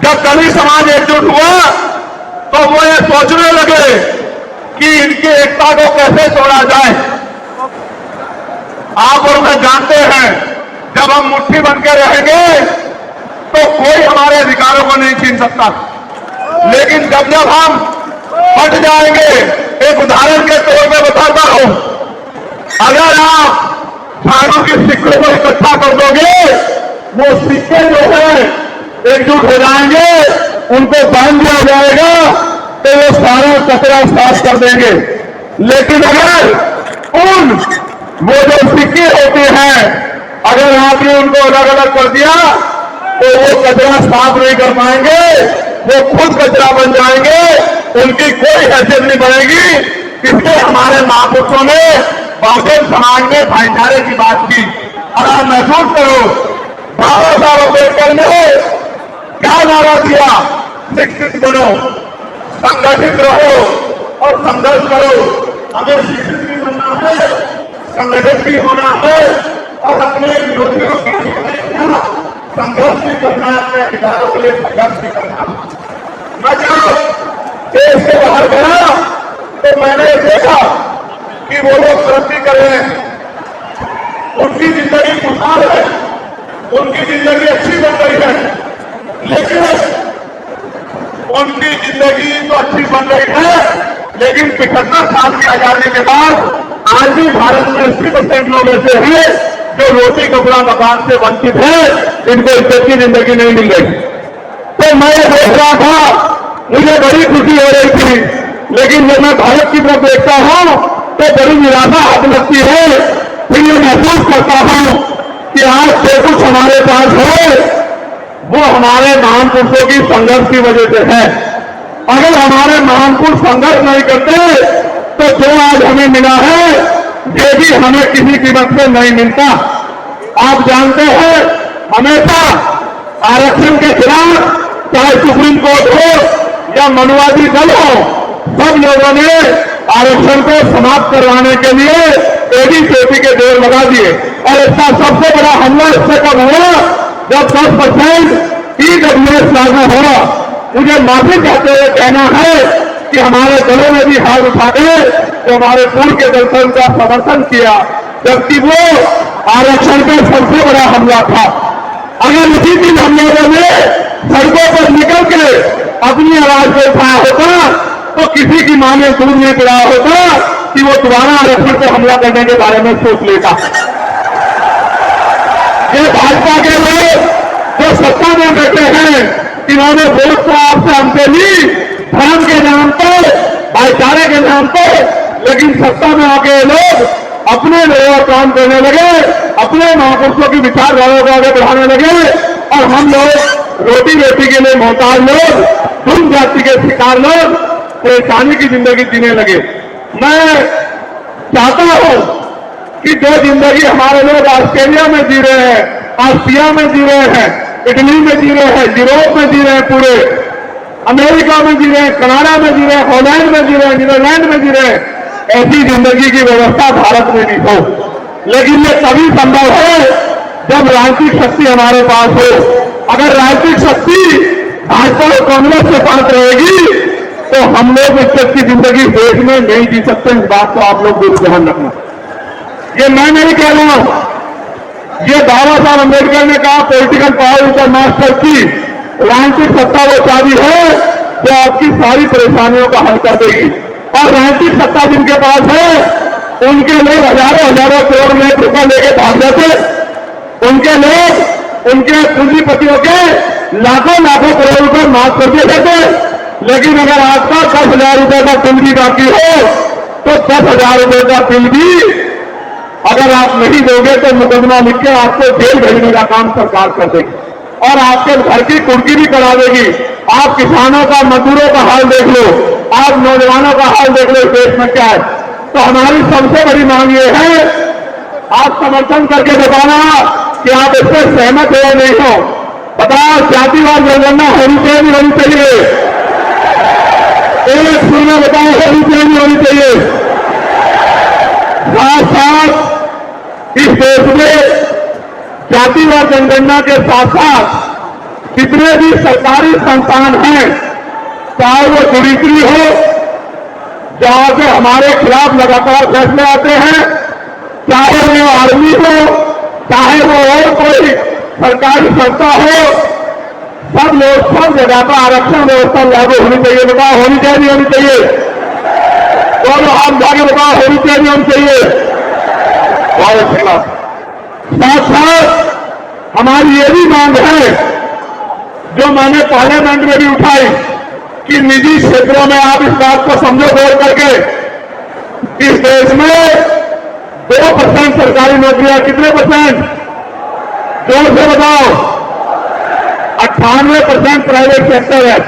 जब दलित समाज एकजुट हुआ तो वो ये सोचने लगे कि इनकी एकता को कैसे तोड़ा जाए। आप और मैं जानते हैं, जब हम मुट्ठी बनकर रहेंगे तो कोई हमारे अधिकारों को नहीं छीन सकता, लेकिन जब जब हम हट जाएंगे, एक उदाहरण के तौर पे बताता हूं, अगर आप झाड़ू के सिक्कों को इकट्ठा कर दोगे, वो सिक्के जो है एकजुट हो जाएंगे, उनको बांध दिया जाएगा तो वो सारा कचरा साफ कर देंगे। लेकिन अगर वो जो सिक्के होते हैं, अगर आपने उनको अलग अलग कर दिया तो वो कचरा साफ नहीं कर पाएंगे, वो खुद कचरा बन जाएंगे, उनकी कोई हैसियत नहीं बनेगी। इसलिए हमारे महापुरुषों ने बहुजन समाज में भाईचारे की बात की। और आप महसूस करो, बाबा साहब अम्बेडकर ने क्या नारा दिया, शिक्षित बनो, संगठित रहो और संघर्ष करो। हमें शिक्षित भी बनना है, संगठित भी होना है और अपने विरोधियों का संघर्ष भी करना है, अपने अधिकारों के लिए संघर्ष भी करना है। मैं जब देश से बाहर गया तो मैंने देखा कि वो लोग तरक्की कर रहे हैं, उनकी जिंदगी खुशहाल है, उनकी जिंदगी अच्छी बन रही है, लेकिन उनकी जिंदगी तो अच्छी बन रही है, लेकिन 75 साल की आजादी के बाद आज भी भारत में 80% लोग ऐसे हैं जो रोटी कपड़ा मकान से वंचित है, इनको इज्जत की जिंदगी नहीं मिल रही। तो मैं देख रहा था, मुझे बड़ी खुशी हो रही थी, लेकिन जब मैं भारत की तरफ देखता हूं तो बड़ी निराशा हाथ लगती है। फिर ये महसूस करता हूं कि आज जो कुछ हमारे पास है वो हमारे महान पुरुषों की संघर्ष की वजह से है। अगर हमारे महान पुरुष संघर्ष नहीं करते तो जो आज हमें मिला है ये भी हमें किसी कीमत से नहीं मिलता। आप जानते हैं, हमेशा आरक्षण के खिलाफ चाहे सुप्रीम कोर्ट हो या मनुवादी दल हो, सब लोगों ने आरक्षण को समाप्त करवाने के लिए एबीसीपी के जोर लगा दिए। और इसका सबसे बड़ा हमला इससे कब हुआ जब 10% ईडब्ल्यूएस लागू हुआ। मुझे माफी चाहते हुए कहना है कि हमारे दलों ने भी हाथ उठाए तो हमारे पूर्व के दल का समर्थन किया, जबकि वो आरक्षण का सबसे बड़ा हमला था। अगर उसी दिन हम लोगों ने सड़कों पर निकल के अपनी आवाज को उठाया होता तो किसी की मां में दूध नहीं पिलाया होता कि वो दोबारा आरक्षण पर हमला करने के बारे में सोच लेता। ये भाजपा के लोग जो सत्ता में बैठे हैं, इन्होंने वोट तो आपसे हमसे ली, धर्म के नाम पर, भाईचारे के नाम पर, लेकिन सत्ता में आके लोग अपने लोगों का काम करने लगे, अपने महापुरुषों की विचारधारा को आगे बढ़ाने लगे और हम लोग रोटी रोटी के लिए मोहताज लोग, धूम जाति के शिकार लोग परेशानी की जिंदगी जीने लगे। मैं चाहता हूं कि जो जिंदगी हमारे लोग ऑस्ट्रेलिया में जी रहे हैं, ऑस्ट्रिया में जी रहे हैं, इटली में जी रहे हैं, यूरोप में जी रहे हैं, पूरे अमेरिका में जी रहे हैं, कनाडा में जी रहे हैं, हॉलैंड में जी रहे हैं, नीदरलैंड में जी रहे हैं, ऐसी जिंदगी की व्यवस्था भारत में भी हो। लेकिन ये तभी संभव है जब राजनीतिक शक्ति हमारे पास हो। अगर राजनीतिक शक्ति भाजपा और कांग्रेस के पास रहेगी तो हम लोग इज्जत की जिंदगी देश में नहीं जी सकते। इस बात को आप लोग भी ध्यान रखना। ये मैं नहीं कह रहा हूं, ये बाबा साहब अम्बेडकर ने कहा, political power is the master की। राजनीतिक सत्ता वो चाबी है जो आपकी सारी परेशानियों का हल कर देगी। और राजनीतिक सत्ता जिनके पास है उनके लोग हजारों हजारों करोड़ में रुपये लेके भाग जाते, उनके लोग उनके पूंजीपतियों के लाखों लाखों करोड़ रुपए माफ कर दिए जाते। लेकिन अगर आपका 10,000 रुपए का बिल भी बाकी हो तो 10,000 रुपए का बिल भी अगर आप नहीं दोगे तो मुकदमा लिख के आपको जेल भेजने का काम सरकार कर देगी और आपके घर की कुर्की भी करा देगी। आप किसानों का, मजदूरों का हाल देख लो, आप नौजवानों का हाल देख लो देश में क्या है। तो हमारी सबसे बड़ी मांग ये है, आप समर्थन करके बताना कि आप इससे सहमत हो नहीं हो। बताओ, जातिवाद जनगणना होनी चाहिए नहीं होनी चाहिए? एक सुर में बताओ, होनी चाहिए नहीं होनी चाहिए? साथ साथ इस देश में जातिवाद जनगणना के साथ साथ कितने भी सरकारी संस्थान हैं, चाहे वो जुडिशरी हो, जहां से हमारे खिलाफ लगातार फैसले आते हैं, चाहे वो आर्मी हो, चाहे वो और कोई सरकारी संस्था हो, सब लोग सब जगह पर आरक्षण व्यवस्था लागू होनी चाहिए। बताओ होनी चाहिए नहीं होनी चाहिए? दोनों हाथ जाके बताओ होनी चाहिए नहीं होनी चाहिए? और खिलाफ साथ साथ हमारी ये भी मांग है, जो मैंने पार्लियामेंट में भी उठाई, कि निजी क्षेत्रों में आप इस बात को समझो गौर करके, इस देश में 2% सरकारी नौकरियां, कितने परसेंट? जोर से बताओ। 98% प्राइवेट सेक्टर है।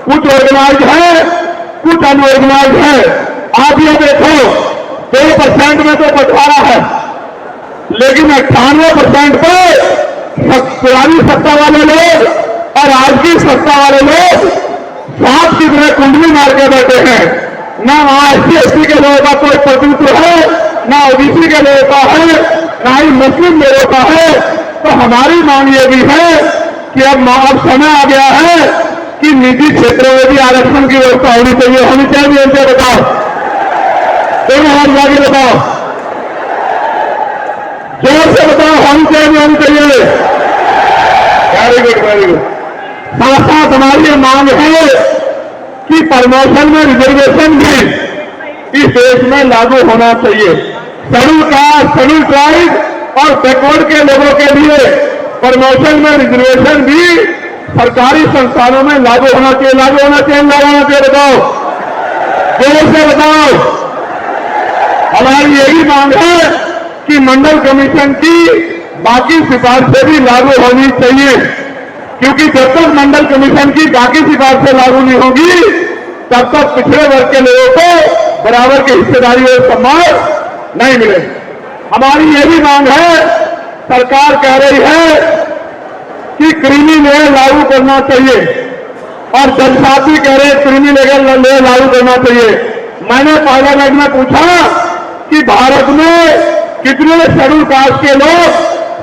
कुछ ऑर्गेनाइज है, कुछ अनऑर्गेनाइज है। आप ये देखो, 2% में तो बंटवारा है, लेकिन 98% पर पुरानी सत्ता वाले लोग और आज की सत्ता वाले लोग सांप की तरह कुंडली मार के बैठे हैं। ना वहां SC/ST के लोगों का कोई प्रतिनिधित्व है, ना OBC के लोगों का है, ना ही मुस्लिम लोगों का है। तो हमारी मांग ये भी है कि अब समय आ गया है कि निजी क्षेत्रों में भी आरक्षण की व्यवस्था होनी चाहिए। होनी चाहिए उनसे बताओ, दोनों हाथ जाके बताओ, जोर से बताओ, होनी चाहिए होनी चाहिए? Very good very good. साथ साथ हमारी ये मांग है कि प्रमोशन में रिजर्वेशन भी इस देश में लागू होना चाहिए। शेड्यूल कास्ट, शेड्यूल ट्राइब और बैकवर्ड के लोगों के लिए प्रमोशन में रिजर्वेशन भी सरकारी संस्थानों में लागू होना चाहिए। लागू होना चाहिए, लागू होना चाहिए? बताओ, जोर से बताओ। हमारी यही मांग है कि मंडल कमीशन की बाकी सिफारिशें भी लागू होनी चाहिए, क्योंकि जब तक मंडल कमीशन की बाकी सिफारिशें लागू नहीं होगी, तब तक पिछड़े वर्ग के लोगों को बराबर की हिस्सेदारी और सम्मान नहीं मिलेगा। हमारी यह भी मांग है, सरकार कह रही है कि क्रीमी लेयर लागू करना चाहिए और जनजाति कह रहे क्रीमी लेयर लागू करना चाहिए। मैंने पार्लियामेंट में पूछा कि भारत में कितने शेड्यूल कास्ट के लोग,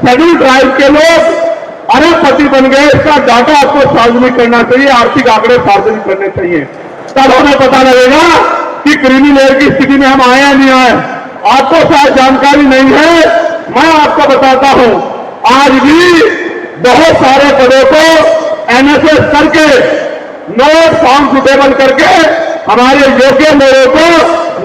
शेड्यूल ट्राइब के लोग अरबपति बन गए, इसका डाटा आपको सार्वजनिक करना चाहिए, आर्थिक आंकड़े सार्वजनिक करने चाहिए। तब हमें पता लगेगा कि क्रीमी लेयर की स्थिति में हम आए या नहीं आए। आपको शायद जानकारी नहीं है, मैं आपको बताता हूं। आज भी बहुत सारे पदों को NSS करके, नोट फॉर्म सुटेबल करके हमारे योग्य लोगों को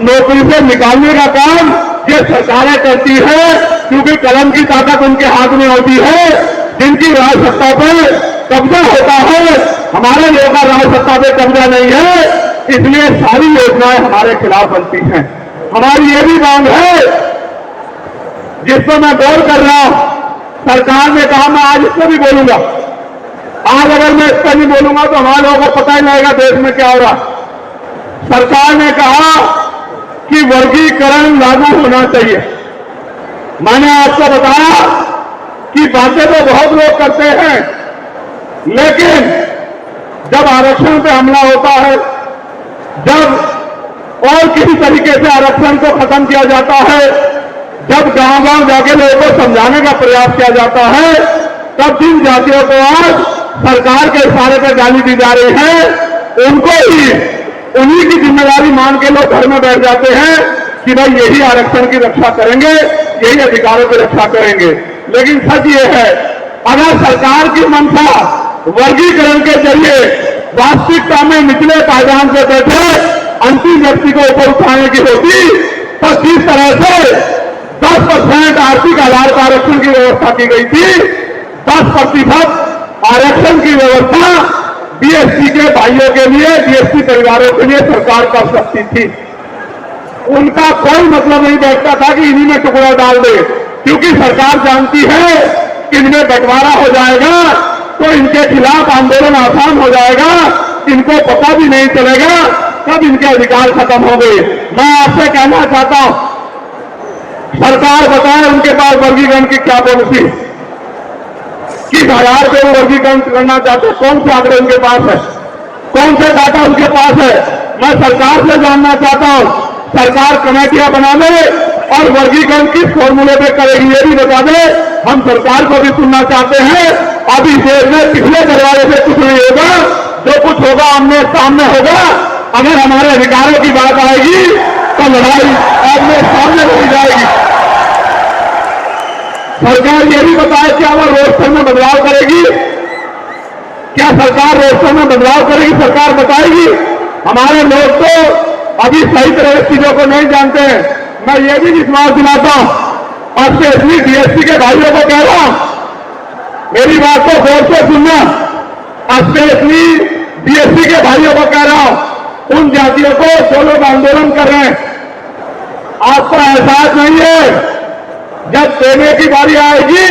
नौकरी से निकालने का काम ये सरकारें करती है, क्योंकि कलम की ताकत उनके हाथ में होती है। जिनकी राज सत्ता पर कब्जा होता है, हमारे लोगों का राज सत्ता पर कब्जा नहीं है, इसलिए सारी योजनाएं हमारे खिलाफ बनती हैं। हमारी ये भी मांग है, जिस पर मैं गौर कर रहा हूं, सरकार ने कहा, मैं आज इस पर भी बोलूंगा। आज अगर मैं इस पर नहीं बोलूंगा तो हमारे लोगों को पता ही लगेगा देश में क्या हो रहा। सरकार ने कहा कि वर्गीकरण लागू होना चाहिए। मैंने आपको बताया कि बातें तो बहुत लोग करते हैं, लेकिन जब आरक्षण पे हमला होता है, जब और किसी तरीके से आरक्षण को खत्म किया जाता है, जब गांव-गांव जाके लोगों को समझाने का प्रयास किया जाता है, तब जिन जातियों को आज सरकार के इशारे पर गाली दी जा रही है, उनको ही उन्हीं की जिम्मेदारी मान के लोग घर में बैठ जाते हैं कि भाई यही आरक्षण की रक्षा करेंगे, यही अधिकारों की रक्षा करेंगे। लेकिन सच ये है, अगर सरकार की मंशा वर्गीकरण के जरिए वास्तविकता में निचले पायदान से बैठे अंतिम व्यक्ति को ऊपर उठाने की होती, तो जिस तरह से 10% आर्थिक आधार पर आरक्षण की व्यवस्था की गई थी, 10% आरक्षण की व्यवस्था BSC के भाइयों के लिए, BSC परिवारों के लिए सरकार कर सकती थी। उनका कोई मतलब नहीं बैठता था कि इन्हीं में टुकड़ा डाल दे, क्योंकि सरकार जानती है कि इनमें बंटवारा हो जाएगा तो इनके खिलाफ आंदोलन आसान हो जाएगा, इनको पता भी नहीं चलेगा कब इनके अधिकार खत्म हो गए। मैं आपसे कहना चाहता हूं, सरकार बताए उनके पास वर्गीकरण की क्या पॉलिसी, किस आधार पे वो वर्गीकरण करना चाहते हैं, कौन से आंकड़े उनके पास है, कौन से डाटा उनके पास है। मैं सरकार से जानना चाहता हूं, सरकार कमेटियां बना ले, और वर्गीकरण किस फॉर्मूले पे करेगी ये भी बता दे। हम सरकार को भी सुनना चाहते हैं। अभी देश में पिछले दरवाजे से कुछ नहीं होगा, जो कुछ होगा आमने सामने होगा। अगर हमारे अधिकारों की बात आएगी तो लड़ाई आमने सामने हो जाएगी। सरकार ये भी बताए क्या वो रोस्टर में बदलाव करेगी, क्या सरकार रोस्टर में बदलाव करेगी, सरकार बताएगी। हमारे लोग तो अभी सही तरह से चीजों को नहीं जानते हैं। मैं ये भी विश्वास दिलाता हूं और स्पेशली डीएसपी के भाइयों को कह रहा हूं, मेरी बात को गौर से सुनना। स्पेशली डीएसपी के भाइयों को कह रहा हूं, उन जातियों को जो लोग आंदोलन कर रहे हैं, आपको एहसास नहीं है। जब देने की बारी आएगी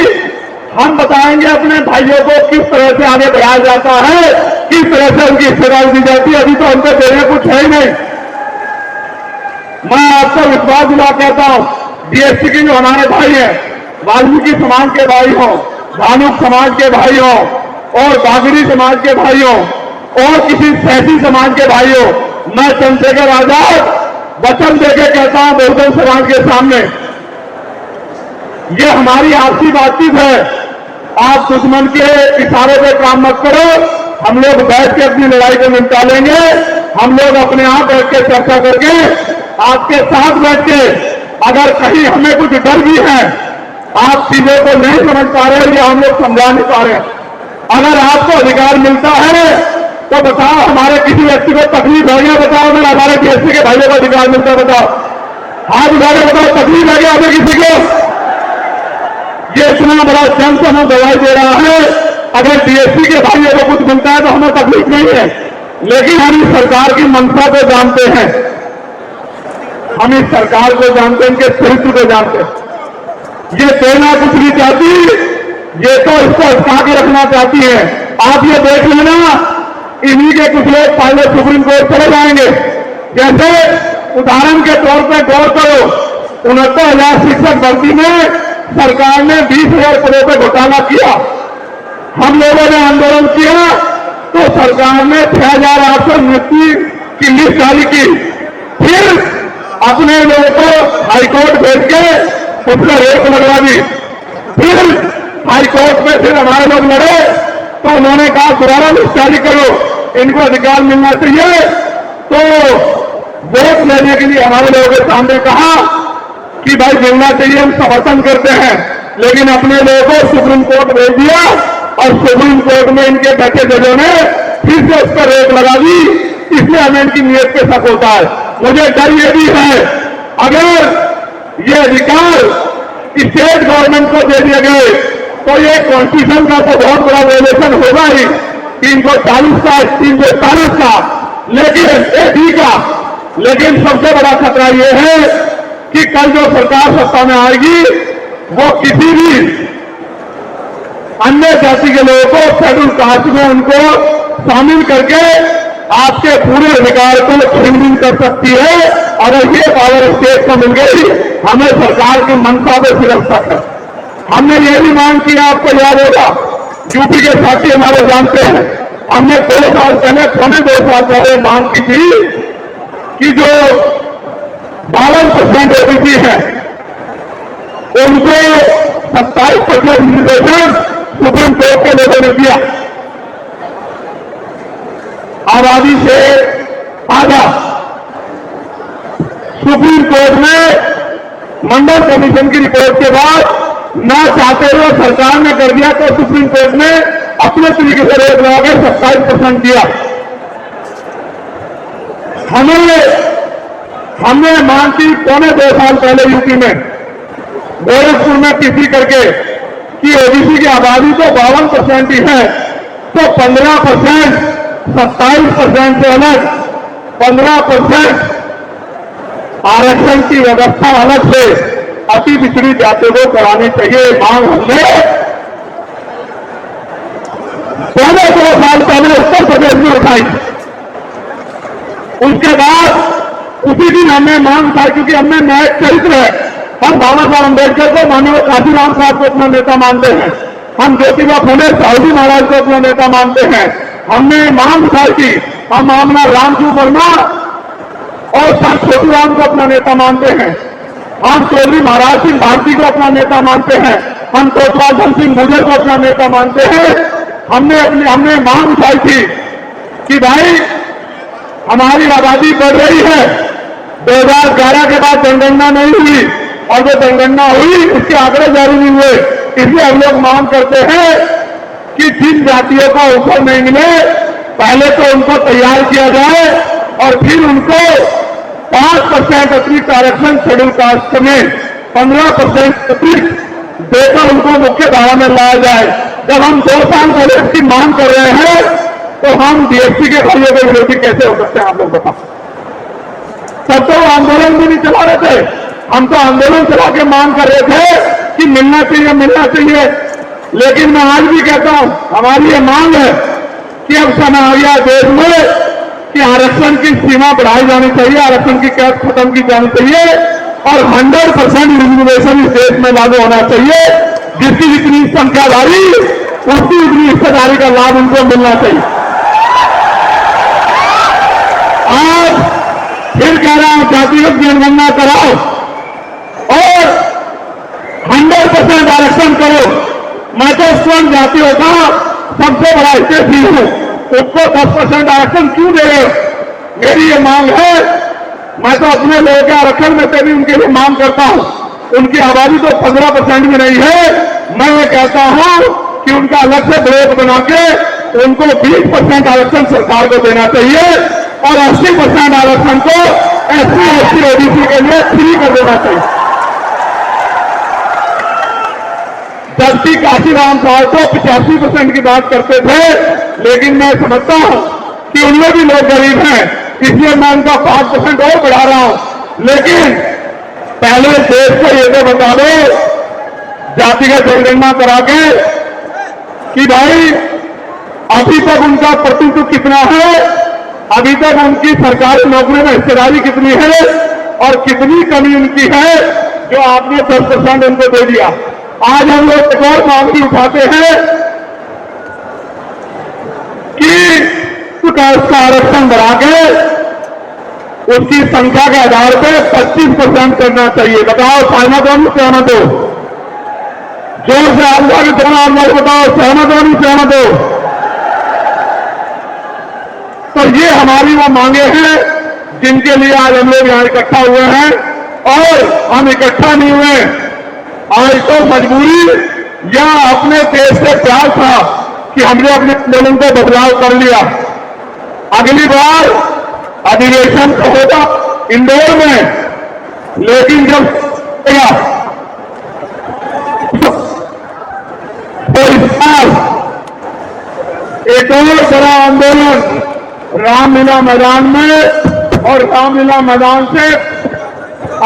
हम बताएंगे अपने भाइयों को किस तरह से आगे बढ़ाया जाता है, किस तरह से उनकी हिस्सेदारी दी जाती है। अभी तो हमको देने कुछ है ही नहीं। मैं आपको विश्वास दिला कहता हूं, डीएसपी के जो हमारे भाई हैं, वाल्मीकि समाज के भाई हों, भानुक समाज के भाई हों और बागड़ी समाज के भाई हों और किसी सैसी समाज के भाई हों, मैं चंद्रशेखर आजाद वचन देकर कहता हूं बहुजन समाज के सामने, ये हमारी आपसी बातचीत है। आप दुश्मन के इशारे पे काम मत करो। हम लोग बैठ के अपनी लड़ाई को निपटा लेंगे। हम लोग अपने आप बैठ के चर्चा करके आपके साथ बैठ के, अगर कहीं हमें कुछ डर भी है, आप चीजों को नहीं समझ पा रहे या हम लोग समझा नहीं पा रहे, अगर आपको अधिकार मिलता है तो बताओ। हमारे किसी व्यक्ति को तकलीफ है क्या बताओ। अगर हमारे डीएसपी के भाइयों को अधिकार मिलता है बताओ, हाथ उठा के बताओ तकलीफ है क्या हमें किसी को। ये इतना बड़ा जन समूह दवाई दे रहा है, अगर डीएसपी के भाइयों को कुछ मिलता है तो हमें तकलीफ नहीं है। लेकिन हम इस सरकार की मंशा को जानते हैं, हम इस सरकार को जानते हैं, इनके चरित्र को जानते हैं। ये देना कुछ नहीं चाहती, ये तो इसको हटा के रखना चाहती है। आप ये देख लेना, इन्हीं के कुछ लोग पहले सुप्रीम कोर्ट चले जाएंगे। जैसे उदाहरण के तौर पर गौर करो, 69,000 शिक्षक भर्ती में सरकार ने 20,000 पदों पर घोटाला किया। हम लोगों ने आंदोलन किया तो सरकार ने 6,829 की लिस्ट जारी की। फिर अपने लोगों को हाईकोर्ट भेज के उस पर रोक लगवा दी। फिर हाईकोर्ट में फिर हमारे लोग लड़े तो उन्होंने कहा दोबारा लिस्ट जारी करो, इनको अधिकार मिलना चाहिए। तो वोट लेने के लिए हमारे लोगों के सामने कहा कि भाई मिलना चाहिए, हम समर्थन करते हैं। लेकिन अपने लोगों को सुप्रीम कोर्ट भेज दिया और सुप्रीम कोर्ट में इनके बैठे जजों ने फिर से उस पर रोक लगा दी। इसलिए हमें इनकी नीयत पे शक होता है। मुझे डर ये भी है, अगर ये अधिकार स्टेट गवर्नमेंट को दे दिए गए तो ये कॉन्स्टिट्यूशन का तो बहुत बड़ा वायलेशन होगा ही, 340 का, 340 का, लेकिन एडी का। लेकिन सबसे बड़ा खतरा ये है कि कल जो सरकार सत्ता में आएगी वो किसी भी अन्य जाति के लोगों को शेड्यूल कास्ट में उनको शामिल करके आपके पूरे अधिकार को छीन कर सकती है। अगर ये पावर स्टेट को मिल गई, हमें सरकार की मंशा को सुरक्षा है। हमने ये भी मांग किया, आपको याद होगा, यूपी के साथी हमारे जानते हैं, हमने 2 साल पहले, पौने 2 साल पहले मांग की थी कि जो 52% ओबीसी है उनको 27% रिजर्वेशन सुप्रीम कोर्ट के लोगों ने दिया। आबादी से आधा सुप्रीम कोर्ट ने मंडल कमीशन की रिपोर्ट के बाद ना चाहते हुए सरकार ने कर दिया, तो सुप्रीम कोर्ट ने अपने तरीके से रेट लगाकर 27% दिया। हमने मांग की पौने 2 साल पहले यूपी में गोरखपुर में किसी करके कि ओबीसी की आबादी तो 52% ही है, तो 15%, 27% से अलग 15% आरक्षण की व्यवस्था अलग से अति पिछड़ी जातियों को करानी चाहिए। मांग हमने पौने 2 साल पहले उत्तर प्रदेश में उठाई। उसके बाद उसी दिन हमने मांग उठाई, क्योंकि हमने न्यायिक चरित्र है। हम बाबा साहब अम्बेडकर को माननीय काशीराम साहब को अपना नेता मानते हैं, हम ज्योतिबा फुले साहूजी महाराज को अपना नेता मानते हैं। हमने मांग उठाई थी, हम मामला रामजू वर्मा और सर छोटूराम को अपना नेता मानते हैं। हम चौधरी महाराज सिंह भारती को अपना नेता मानते हैं, हम कोतवाल धन सिंह गुर्जर को अपना नेता मानते हैं। हमने मांग उठाई थी कि भाई हमारी आबादी बढ़ रही है। 2011 के बाद जनगणना नहीं हुई और जो जनगणना हुई उसके आंकड़े जारी नहीं हुए, इसलिए हम लोग मांग करते हैं कि जिन जातियों को ऊपर नहीं मिले पहले तो उनको तैयार किया जाए और फिर उनको 5% अतिरिक्त आरक्षण शेड्यूल कास्ट में 15% अतिरिक्त देकर उनको मुख्य धारा में लाया जाए। जब हम 2 साल पहले इसकी मांग कर रहे हैं तो हम डीएसपी के खड़ियों के विरोधी कैसे हो सकते हैं, आप लोग बताओ। तब तो आंदोलन भी नहीं चला रहे थे, हम तो आंदोलन चला के मांग कर रहे थे कि मिलना चाहिए मिलना चाहिए। लेकिन मैं आज भी कहता हूं हमारी ये मांग है कि अब समय आ गया देश में कि आरक्षण की सीमा बढ़ाई जानी चाहिए, आरक्षण की कैद खत्म की जानी चाहिए और 100% रिजर्वेशन इस देश में लागू होना चाहिए। जिसकी जितनी संख्याधारी उसकी उतनी हिस्सेदारी का लाभ उनको मिलना चाहिए। आज फिर कह रहा हूं जातिगत जनगणना कराओ और 100% आरक्षण करो। मैं तो स्वर्ण जातियों का सबसे बड़ा हिस्सेदार हूं, उसको 10% आरक्षण क्यों दे रहे हो? मेरी ये मांग है। मैं तो अपने लोगों के आरक्षण में से भी उनके लिए मांग करता हूं। उनकी आबादी तो 15% भी नहीं है। मैं ये कहता हूं कि उनका अलग से ब्लॉक बना के उनको 20% आरक्षण सरकार को देना चाहिए और 80% आरक्षण को एससी एसटी ओबीसी के लिए फ्री कर देना चाहिए। जबकि काशीराम साहब तो 85% की बात करते थे, लेकिन मैं समझता हूं कि उनमें भी लोग गरीब हैं, इसलिए मैं उनका 5% और बढ़ा रहा हूं। लेकिन पहले देश को ये तो बता दो जातिगत जनगणना करा के कि भाई अभी तक उनका प्रतिशत कितना है, अभी तक उनकी सरकारी नौकरी में हिस्सेदारी कितनी है और कितनी कमी उनकी है जो आपने 10% उनको दे दिया। आज हम लोग एक और मांग भी उठाते हैं कि उसका आरक्षण बढ़ा के उसकी संख्या के आधार पर 25% करना चाहिए। बताओ सहमत हो नहीं सहमत हो? जोर से आप लोग बताओ सहमत हो नहीं सहमत हो? तो ये हमारी वो मांगे हैं जिनके लिए आज हम लोग यहां इकट्ठा हुए हैं। और हम इकट्ठा नहीं हुए आज तो मजबूरी या अपने देश से प्यार था कि हमने अपने आंदोलन को बदलाव कर लिया। अगली बार अधिवेशन तो होगा इंदौर में, लेकिन जब तो इस बार एक और बड़ा आंदोलन रामलीला मैदान में और रामलीला मैदान से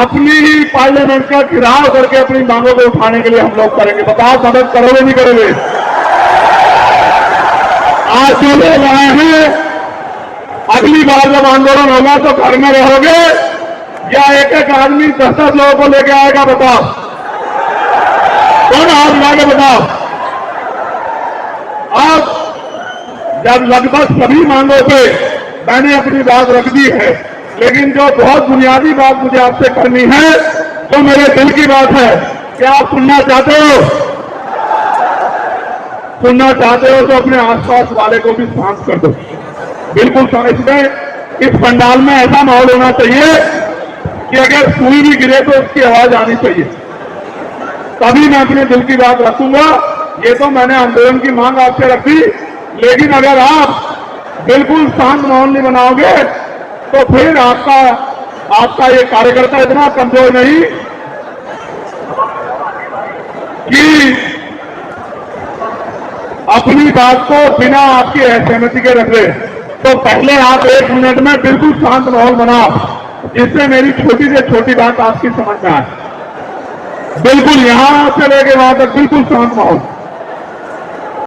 अपनी ही पार्लियामेंट का घेराव करके अपनी मांगों को उठाने के लिए हम लोग करेंगे। बताओ मदद करोगे नहीं करोगे? आज जो लोग आए हैं, अगली बार जब आंदोलन होगा तो घर में रहोगे या एक एक आदमी 10-10 लोगों को लेके आएगा? बताओ कौन हाथ लाके बताओ। अब जब लगभग सभी मांगों पे मैंने अपनी बात रख दी है, लेकिन जो बहुत बुनियादी बात मुझे आपसे करनी है, जो मेरे दिल की बात है, क्या आप सुनना चाहते हो? सुनना चाहते हो तो अपने आसपास वाले को भी शांत कर दो। बिल्कुल इसमें इस पंडाल में ऐसा माहौल होना चाहिए कि अगर सुई भी गिरे तो उसकी आवाज आनी चाहिए, तभी मैं अपने दिल की बात रखूंगा। ये तो मैंने आंदोलन की मांग आपसे रखी, लेकिन अगर आप बिल्कुल शांत माहौल नहीं बनाओगे तो फिर आपका ये कार्यकर्ता इतना कमजोर नहीं कि अपनी बात को बिना आपकी असहमति के रख ले। तो पहले आप 1 मिनट में बिल्कुल शांत माहौल बनाओ, जिससे मेरी छोटी से छोटी बात आपकी समझ में आए। बिल्कुल यहां से लेके वहां तक बिल्कुल शांत माहौल।